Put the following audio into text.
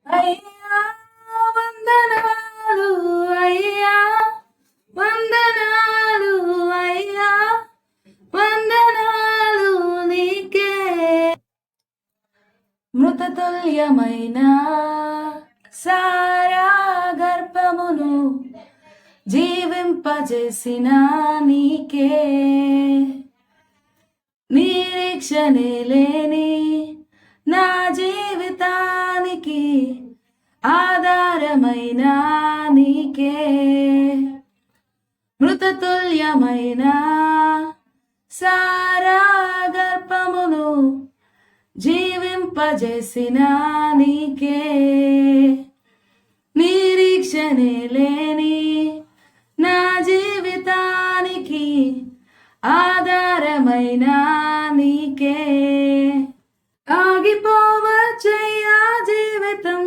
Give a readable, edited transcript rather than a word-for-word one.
అయ్యా వందనాలు, అయ్యా వందనాలు, అయ్యా వందనాలు నీకే. మృతతుల్యమైన సారా గర్భమును జీవింపజేసిన నీకే. నిరీక్షణే లేని నా జీవితానికి ఆధారమైన నీకే. మృతతుల్యమైన సారా గర్భమును జీవింపజేసిన నీకే. నిరీక్షణే లేని నా జీవితానికి ఆధారమైన నీకే. ఆగిపోవచ్చయ్యా జీవితం